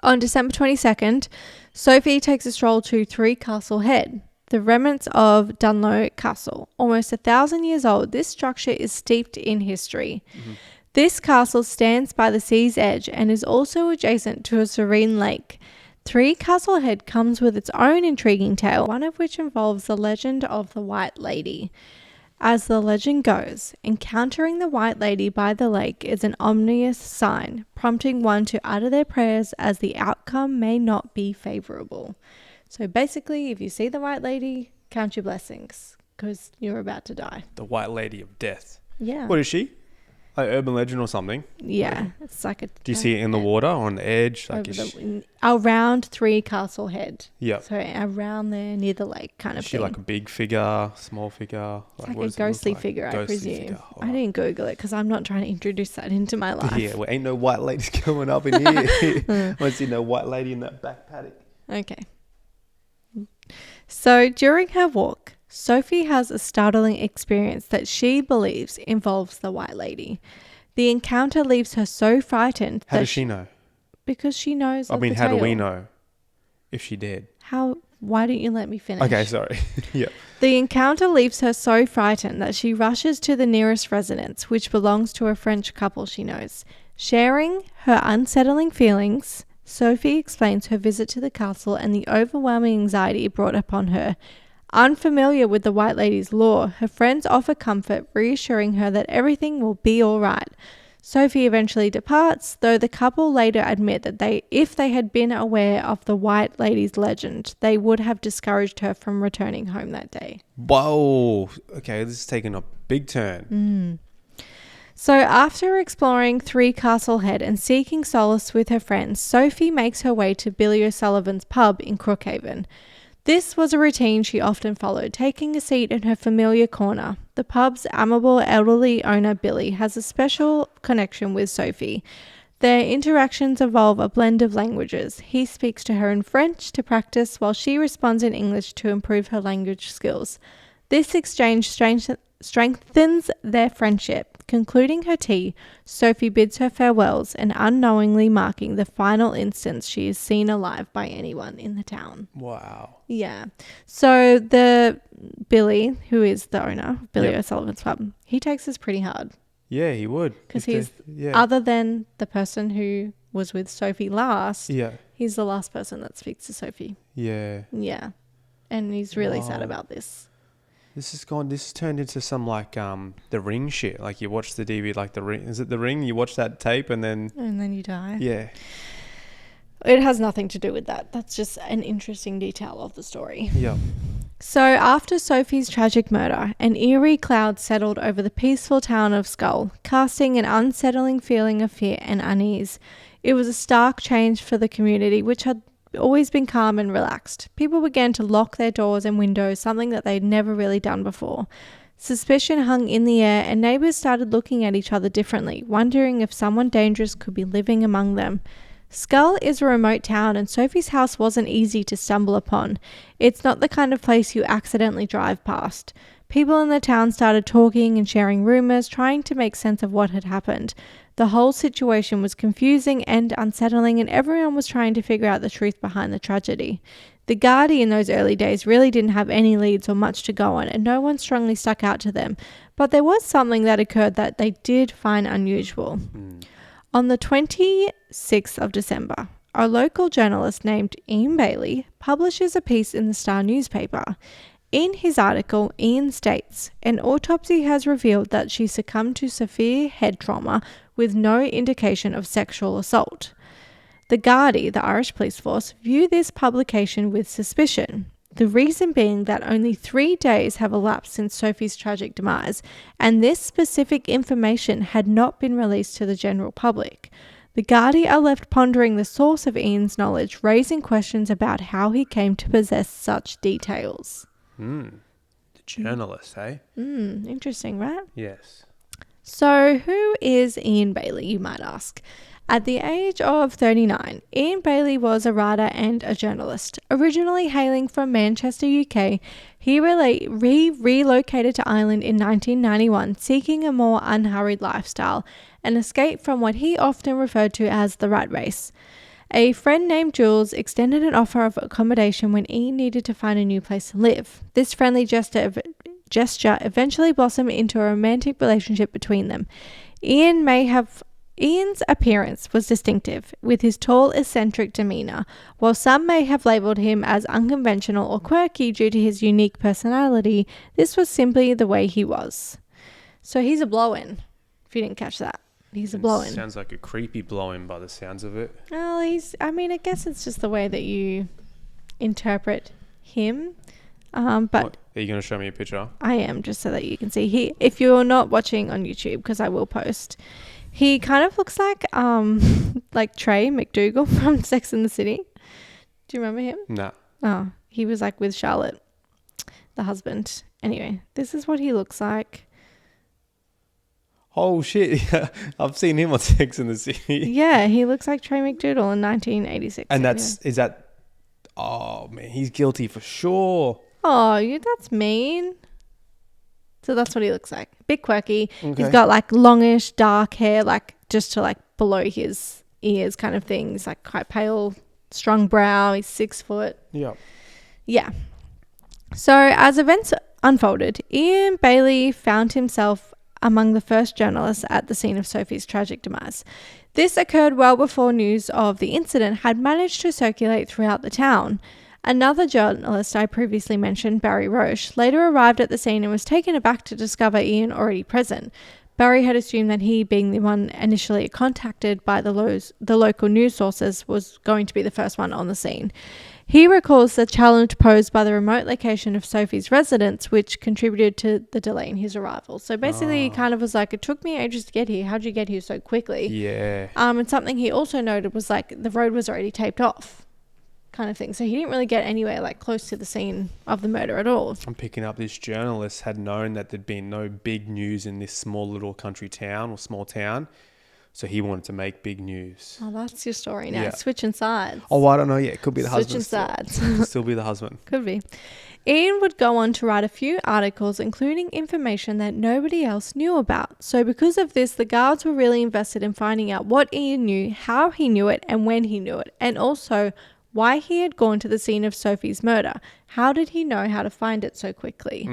On December 22nd, Sophie takes a stroll to Three Castle Head, the remnants of Dunlow Castle. Almost 1,000 years old, this structure is steeped in history. Mm-hmm. This castle stands by the sea's edge and is also adjacent to a serene lake. Three Castle Head comes with its own intriguing tale, one of which involves the legend of the White Lady. As the legend goes, encountering the White Lady by the lake is an ominous sign, prompting one to utter their prayers as the outcome may not be favourable. So basically, if you see the White Lady, count your blessings, because you're about to die. The White Lady of Death. Yeah. What is she? Like urban legend or something? Yeah. It's like a... Do you see it in the water or on the edge? Like around Three Castle Head. Yeah. So around there near the lake kind of is she thing. like a big figure, small figure? It's like a ghostly figure, I presume. I didn't Google it because I'm not trying to introduce that into my life. Yeah, well, ain't no white ladies coming up in here. I see no white lady in that back paddock. Okay. So during her walk, Sophie has a startling experience that she believes involves the White Lady. The encounter leaves her so frightened. How does she know? Because she knows. I mean, how do we know if she did? Why don't you let me finish? Okay, sorry. Yeah. The encounter leaves her so frightened that she rushes to the nearest residence, which belongs to a French couple she knows. Sharing her unsettling feelings, Sophie explains her visit to the castle and the overwhelming anxiety it brought upon her. Unfamiliar with the White Lady's lore, her friends offer comfort, reassuring her that everything will be all right. Sophie eventually departs, though the couple later admit that if they had been aware of the White Lady's legend, they would have discouraged her from returning home that day. Whoa. Okay, this is taking a big turn. So after exploring Three Castle Head and seeking solace with her friends, Sophie makes her way to Billy O'Sullivan's pub in Crookhaven. This was a routine she often followed, taking a seat in her familiar corner. The pub's amiable elderly owner, Billy, has a special connection with Sophie. Their interactions involve a blend of languages. He speaks to her in French to practice, while she responds in English to improve her language skills. This exchange strengthens their friendship. Concluding her tea, Sophie bids her farewells and unknowingly marking the final instance she is seen alive by anyone in the town. Wow. Yeah. So the Billy, who is the owner of Billy O'Sullivan's pub, he takes this pretty hard. Yeah, he would. Because he's, other than the person who was with Sophie last, he's the last person that speaks to Sophie. Yeah. Yeah. And he's really sad about this. This has turned into some like the Ring shit. Like you watch the DVD, like the Ring. Is it the Ring? You watch that tape and then you die. Yeah. It has nothing to do with that. That's just an interesting detail of the story. Yeah. So after Sophie's tragic murder, an eerie cloud settled over the peaceful town of Skull, casting an unsettling feeling of fear and unease. It was a stark change for the community, which had always been calm and relaxed. People began to lock their doors and windows, something that they'd never really done before. Suspicion hung in the air, and neighbours started looking at each other differently, wondering if someone dangerous could be living among them. Skull is a remote town, and Sophie's house wasn't easy to stumble upon. It's not the kind of place you accidentally drive past. People in the town started talking and sharing rumours, trying to make sense of what had happened. The whole situation was confusing and unsettling, and everyone was trying to figure out the truth behind the tragedy. The Gardaí in those early days really didn't have any leads or much to go on, and no one strongly stuck out to them. But there was something that occurred that they did find unusual. On the 26th of December, a local journalist named Ian Bailey publishes a piece in the Star newspaper. In his article, Ian states, an autopsy has revealed that she succumbed to severe head trauma with no indication of sexual assault. The Gardaí, the Irish police force, view this publication with suspicion. The reason being that only 3 days have elapsed since Sophie's tragic demise, and this specific information had not been released to the general public. The Gardaí are left pondering the source of Ian's knowledge, raising questions about how he came to possess such details. The journalist, eh? Interesting, right? Yes. So who is Ian Bailey, you might ask? At the age of 39, Ian Bailey was a writer and a journalist. Originally hailing from Manchester, UK, he relocated to Ireland in 1991, seeking a more unhurried lifestyle, an escape from what he often referred to as the rat race. A friend named Jules extended an offer of accommodation when Ian needed to find a new place to live. This friendly gesture eventually blossomed into a romantic relationship between them. Ian's appearance was distinctive, with his tall, eccentric demeanour, while some may have labelled him as unconventional or quirky due to his unique personality. This was simply the way he was. So he's a blow-in, if you didn't catch that. He's a blow-in. Sounds like a creepy blow-in by the sounds of it. Well, I guess it's just the way that you interpret him. But are you going to show me a picture? I am, just so that you can see. If you're not watching on YouTube, because I will post, he kind of looks like Trey McDougal from Sex and the City. Do you remember him? No. Oh, he was like with Charlotte, the husband. Anyway, this is what he looks like. Oh shit! I've seen him on Sex and the City. Yeah, he looks like Trey McDougal in 1986. And is that? Oh man, he's guilty for sure. Oh, that's mean. So that's what he looks like. Bit quirky. Okay. He's got like longish dark hair, like just to like below his ears kind of thing. He's like quite pale, strong brow. He's 6 foot. Yeah. Yeah. So as events unfolded, Ian Bailey found himself among the first journalists at the scene of Sophie's tragic demise. This occurred well before news of the incident had managed to circulate throughout the town. Another journalist I previously mentioned, Barry Roche, later arrived at the scene and was taken aback to discover Ian already present. Barry had assumed that he, being the one initially contacted by the local news sources, was going to be the first one on the scene. He recalls the challenge posed by the remote location of Sophie's residence, which contributed to the delay in his arrival. So basically, he kind of was like, it took me ages to get here. How'd you get here so quickly? Yeah. And something he also noted was like the road was already taped off, kind of thing. So he didn't really get anywhere like close to the scene of the murder at all. I'm picking up this journalist had known that there'd been no big news in this small little country town or small town. So he wanted to make big news. Oh, that's your story now. Yeah. Switching sides. Oh, I don't know. Yeah, it could be the husband. Switching sides. Could still be the husband. Could be. Ian would go on to write a few articles including information that nobody else knew about. So because of this, the guards were really invested in finding out what Ian knew, how he knew it, and when he knew it, and also why he had gone to the scene of Sophie's murder. How did he know how to find it so quickly?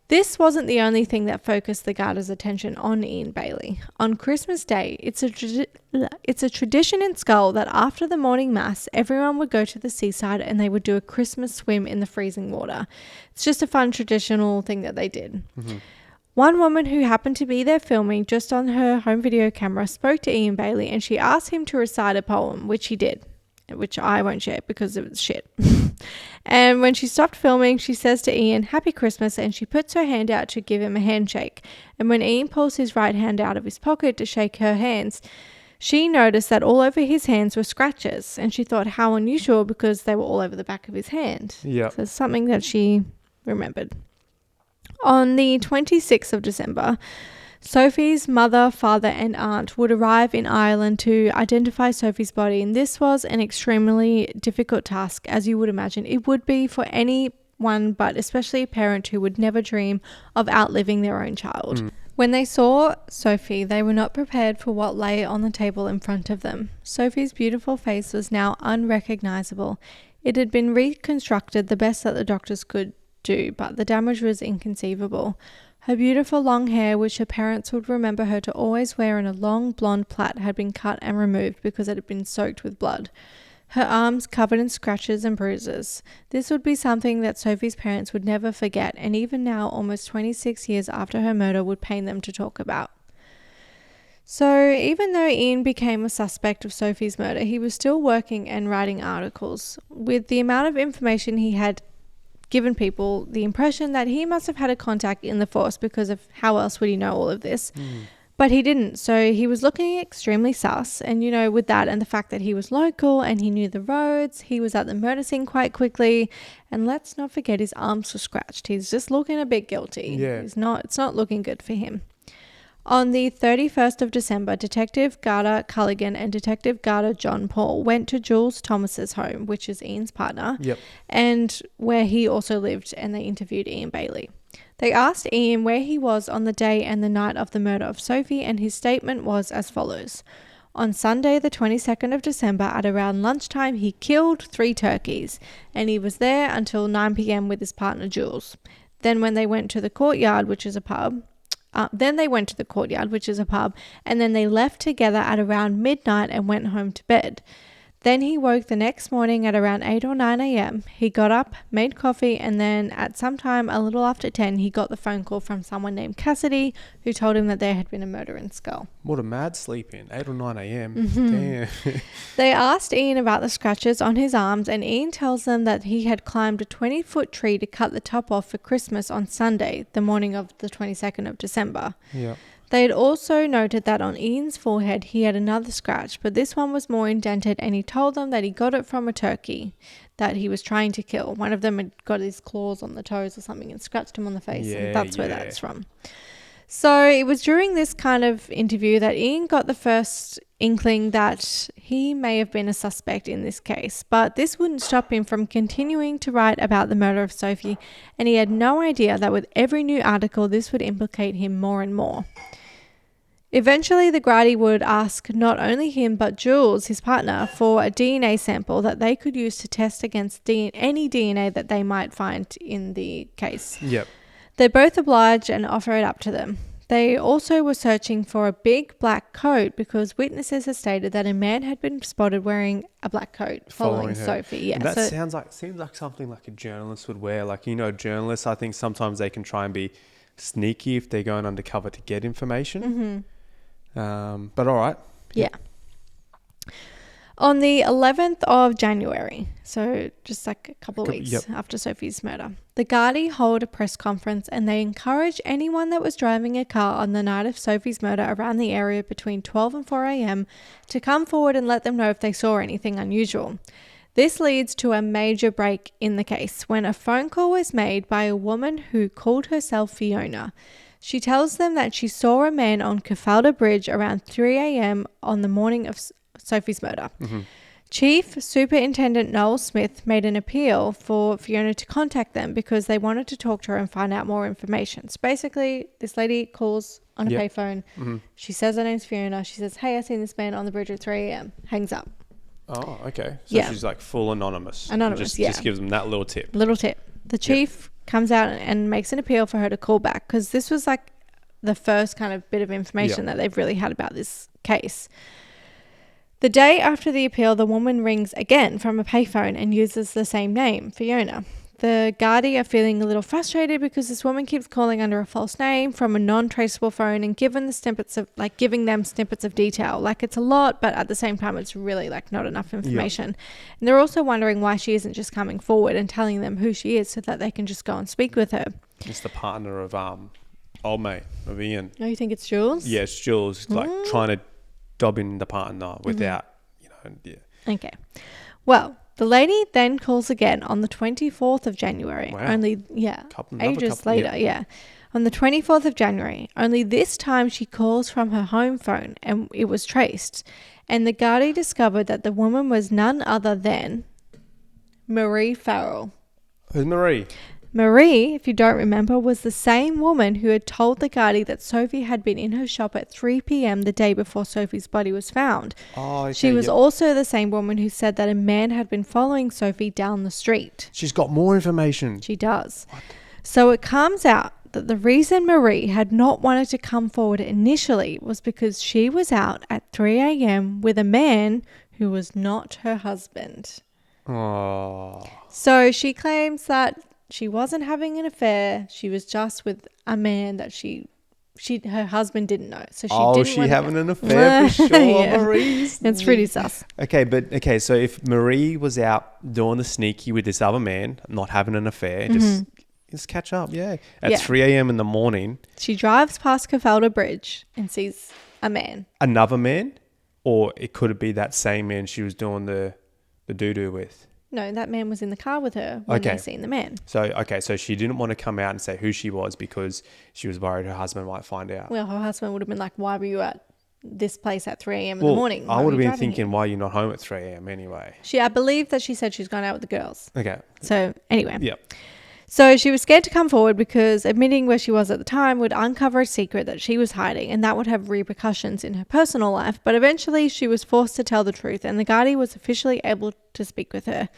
This wasn't the only thing that focused the guards' attention on Ian Bailey. On Christmas Day, it's a tradition in Skull that after the morning mass, everyone would go to the seaside and they would do a Christmas swim in the freezing water. It's just a fun traditional thing that they did. Mm-hmm. One woman who happened to be there filming just on her home video camera spoke to Ian Bailey and she asked him to recite a poem, which he did, which I won't share because it was shit. And when she stopped filming, she says to Ian, "Happy Christmas," and she puts her hand out to give him a handshake. And when Ian pulls his right hand out of his pocket to shake her hands, she noticed that all over his hands were scratches, and she thought how unusual because they were all over the back of his hand. Yeah. So it's something that she remembered. On the 26th of December, Sophie's mother, father and aunt would arrive in Ireland to identify Sophie's body, and this was an extremely difficult task, as you would imagine it would be for anyone, but especially a parent who would never dream of outliving their own child. When they saw Sophie, they were not prepared for what lay on the table in front of them. Sophie's beautiful face was now unrecognizable. It had been reconstructed the best that the doctors could do, but the damage was inconceivable. Her beautiful long hair, which her parents would remember her to always wear in a long blonde plait, had been cut and removed because it had been soaked with blood. Her arms covered in scratches and bruises. This would be something that Sophie's parents would never forget, and even now, almost 26 years after her murder, would pain them to talk about. So even though Ian became a suspect of Sophie's murder, he was still working and writing articles. With the amount of information he had given people the impression that he must have had a contact in the force, because of how else would he know all of this? But he didn't. So he was looking extremely sus, and with that and the fact that he was local and he knew the roads, he was at the murder scene quite quickly, and let's not forget his arms were scratched. He's just looking a bit guilty. Yeah. It's not looking good for him. On the 31st of December, Detective Garter Culligan and Detective Garter John Paul went to Jules Thomas's home, which is Ian's partner, and where he also lived, and they interviewed Ian Bailey. They asked Ian where he was on the day and the night of the murder of Sophie, and his statement was as follows. On Sunday, the 22nd of December, at around lunchtime, he killed 3 turkeys, and he was there until 9 p.m. with his partner Jules. Then when they went to the courtyard, which is a pub, and then they left together at around midnight and went home to bed. Then he woke the next morning at around 8 or 9 a.m. He got up, made coffee, and then at some time a little after 10, he got the phone call from someone named Cassidy, who told him that there had been a murder in Skull. What a mad sleep in, 8 or 9 a.m. Damn. They asked Ian about the scratches on his arms, and Ian tells them that he had climbed a 20-foot tree to cut the top off for Christmas on Sunday, the morning of the 22nd of December. Yeah. They had also noted that on Ian's forehead he had another scratch, but this one was more indented, and he told them that he got it from a turkey that he was trying to kill. One of them had got his claws on the toes or something and scratched him on the face, and that's where that's from. So it was during this kind of interview that Ian got the first inkling that he may have been a suspect in this case, but this wouldn't stop him from continuing to write about the murder of Sophie, and he had no idea that with every new article this would implicate him more and more. Eventually, the Grady would ask not only him but Jules, his partner, for a DNA sample that they could use to test against any DNA that they might find in the case. Yep. They both oblige and offer it up to them. They also were searching for a big black coat because witnesses had stated that a man had been spotted wearing a black coat following Sophie. Yeah, and that seems like something like a journalist would wear. Like, journalists, I think sometimes they can try and be sneaky if they're going undercover to get information. Mm-hmm. But all right. Yeah. On the 11th of January, so just like a couple of weeks after Sophie's murder, the Gardaí hold a press conference, and they encourage anyone that was driving a car on the night of Sophie's murder around the area between 12 and 4 a.m. to come forward and let them know if they saw anything unusual. This leads to a major break in the case when a phone call was made by a woman who called herself Fiona. She tells them that she saw a man on Trafalgar Bridge around 3 a.m. on the morning of Sophie's murder. Mm-hmm. Chief Superintendent Noel Smith made an appeal for Fiona to contact them because they wanted to talk to her and find out more information. So basically, this lady calls on a payphone. Mm-hmm. She says her name's Fiona. She says, "Hey, I seen this man on the bridge at 3 a.m. Hangs up. Oh, okay. So she's like full anonymous. Just gives them that little tip. The chief comes out and makes an appeal for her to call back because this was like the first kind of bit of information that they've really had about this case. The day after the appeal, the woman rings again from a payphone and uses the same name, Fiona. The Gardaí are feeling a little frustrated because this woman keeps calling under a false name from a non-traceable phone and giving them snippets of detail. Like, it's a lot, but at the same time, it's really like not enough information. And they're also wondering why she isn't just coming forward and telling them who she is so that they can just go and speak with her. It's the partner of old mate of Ian. Oh, you think it's Jules? Yeah, it's Jules. Like trying to dob in the partner without, Okay. Well, the lady then calls again on the 24th of January. Wow. Ages later. On the 24th of January. Only this time she calls from her home phone and it was traced. And the Gardaí discovered that the woman was none other than Marie Farrell. Who's Marie? Marie, if you don't remember, was the same woman who had told the Gardaí that Sophie had been in her shop at 3 p.m. the day before Sophie's body was found. Oh, okay, she was also the same woman who said that a man had been following Sophie down the street. She's got more information. She does. What? So it comes out that the reason Marie had not wanted to come forward initially was because she was out at 3 a.m. with a man who was not her husband. Oh. So she claims that she wasn't having an affair. She was just with a man that her husband didn't know. So she having an affair for sure, Marie. It's pretty sus. Okay, so if Marie was out doing the sneaky with this other man, not having an affair, just catch up, At 3 a.m. in the morning. She drives past Trafalgar Bridge and sees a man. Another man? Or it could be that same man she was doing the doo-doo with. No, that man was in the car with her when Okay. they seen the man. So she didn't want to come out and say who she was because she was worried her husband might find out. Well, her husband would have been like, why were you at this place at 3 a.m. in the morning? I Why would were have you been driving thinking, here? why are you not home at 3 a.m. anyway? I believe that she said she's gone out with the girls. Okay. So anyway. Yep. So she was scared to come forward because admitting where she was at the time would uncover a secret that she was hiding, and that would have repercussions in her personal life. But eventually she was forced to tell the truth, and the Guardi was officially able to speak with her.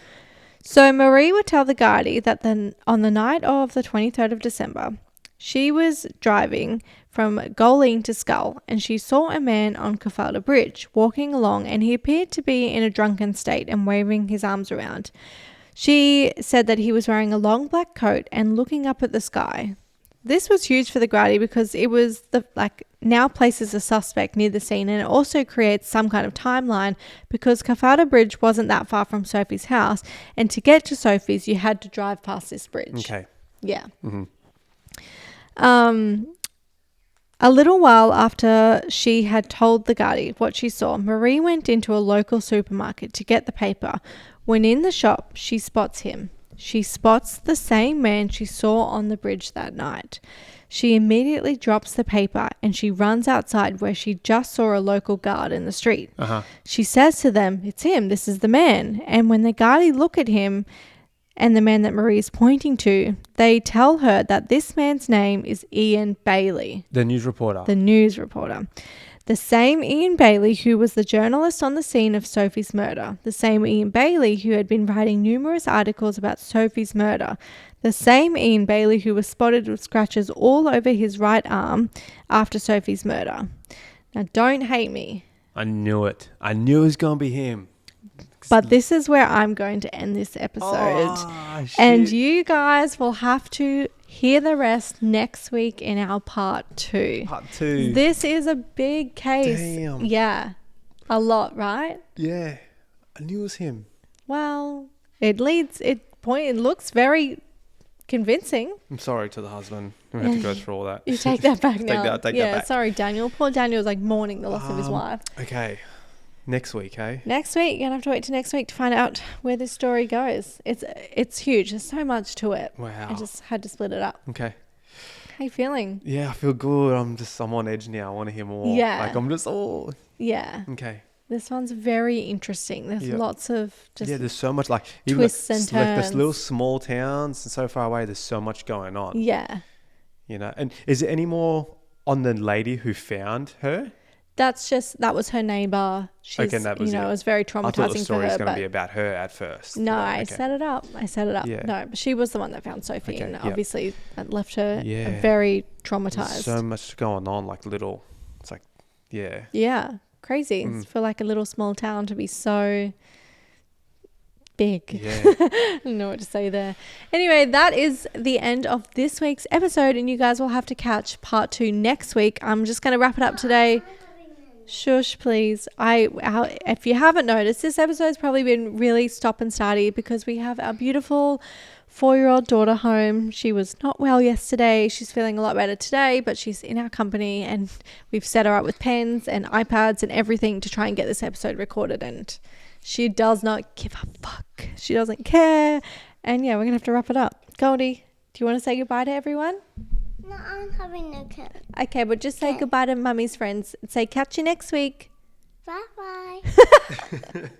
So Marie would tell the Guardi that on the night of the 23rd of December, she was driving from Goling to Skull, and she saw a man on Cafalda Bridge walking along, and he appeared to be in a drunken state and waving his arms around. She said that he was wearing a long black coat and looking up at the sky. This was huge for the Guardi because it was now places a suspect near the scene, and it also creates some kind of timeline because Cafalda Bridge wasn't that far from Sophie's house, and to get to Sophie's you had to drive past this bridge. Okay. Yeah. Mm-hmm. A little while after she had told the Guardi what she saw, Marie went into a local supermarket to get the paper. When in the shop, she spots him. She spots the same man she saw on the bridge that night. She immediately drops the paper and she runs outside where she just saw a local guard in the street. Uh-huh. She says to them, "It's him, this is the man." And when the Guardi look at him and the man that Marie is pointing to, they tell her that this man's name is Ian Bailey. The news reporter. The news reporter. The same Ian Bailey who was the journalist on the scene of Sophie's murder. The same Ian Bailey who had been writing numerous articles about Sophie's murder. The same Ian Bailey who was spotted with scratches all over his right arm after Sophie's murder. Now, don't hate me, I knew it. I knew it was going to be him. but this is where I'm going to end this episode. Oh, shit. And you guys will have to hear the rest next week in our part 2. Part 2. This is a big case. Damn. Yeah. A lot, right? Yeah. I knew it was him. Well, it looks very convincing. I'm sorry to the husband who had to go through all that. You take that back now. Take that back. Sorry, Daniel. Poor Daniel's like mourning the loss of his wife. Okay. Next week, eh? Next week, you're gonna have to wait till next week to find out where this story goes. It's huge. There's so much to it. Wow. I just had to split it up. Okay. How you feeling? Yeah, I feel good. I'm on edge now. I want to hear more. Yeah. Like I'm just Yeah. Okay. This one's very interesting. There's lots of just there's so much like twists and like turns. this little small towns and so far away. There's so much going on. Yeah. You know, and is there any more on the lady who found her? That was her neighbor. She's, that was it was very traumatizing I thought the for story was her. going to But be about her at first. no, But, I set it up. Yeah. No, but she was the one that found Sophie, Okay, and yep. obviously that left her Yeah. very There's traumatized. so much going on. Like little. It's like, yeah. Yeah, crazy. It's for like a little small town to be so big. Yeah. I don't know what to say there. Anyway, that is the end of this week's episode, and you guys will have to catch part 2 next week. I'm just going to wrap it up today. Shush, please. If you haven't noticed, this episode's probably been really stop and starty because we have our beautiful 4-year-old daughter home. She was not well yesterday. She's feeling a lot better today, but she's in our company, and we've set her up with pens and iPads and everything to try and get this episode recorded, and she does not give a fuck. She doesn't care. And yeah, we're going to have to wrap it up. Goldie, do you want to say goodbye to everyone? No, I'm having a cat. Okay, but just say goodbye to Mummy's friends. Say catch you next week. Bye-bye.